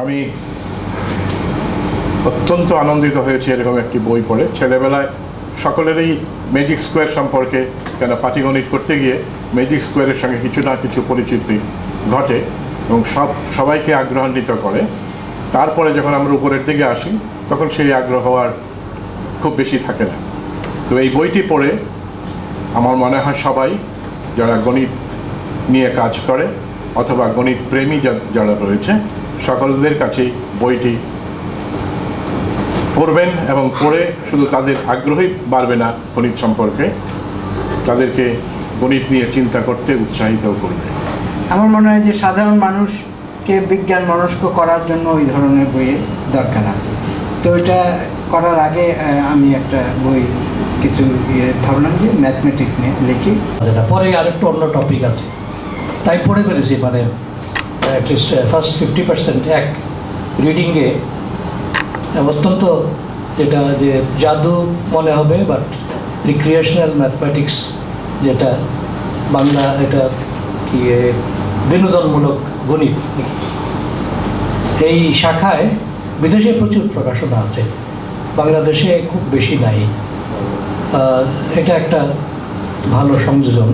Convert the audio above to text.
আমি অত্যন্ত আনন্দিত হয়েছি এরকম একটি বই পড়ে। ছেলেবেলায় সকলেরই ম্যাজিক স্কোয়ার সম্পর্কে, কেন পাটিগণিত করতে গিয়ে ম্যাজিক স্কোয়ারের সঙ্গে কিছু না কিছু পরিচিতি ঘটে এবং সবাইকে আগ্রহান্বিত করে। তারপরে যখন আমরা উপরের দিকে আসি তখন সেই আগ্রহ আর খুব বেশি থাকে না। তো এই বইটি পড়ে আমার মনে হয় সবাই যারা গণিত নিয়ে কাজ করে অথবা গণিত প্রেমী যারা রয়েছে সকলদের কাছেই বইটি পড়বেন এবং পড়ে শুধু তাদের আগ্রহই বাড়বে না গণিত সম্পর্কে, তাদেরকে গণিত নিয়ে চিন্তা করতে উৎসাহিত করবে। আমার মনে হয় যে সাধারণ মানুষকে বিজ্ঞান মনস্ক করার জন্য ওই ধরনের বইয়ের দরকার আছে। তো এটা করার আগে আমি একটা বই কিছু ভাবলাম যে ম্যাথমেটিক্স নিয়ে লিখি। পরে আরেকটা অন্য টপিক আছে, তাই পড়ে ফেলেছি। মানে অ্যাটলিস্ট ফার্স্ট 50% এক রিডিংয়ে অত্যন্ত যেটা যে জাদু মনে হবে, বাট রিক্রিয়েশনাল ম্যাথমেটিক্স যেটা বাংলা, এটা কি বিনোদনমূলক গণিত, এই শাখায় বিদেশে প্রচুর প্রকাশনা আছে, বাংলাদেশে খুব বেশি নাই। এটা একটা ভালো সংযোজন।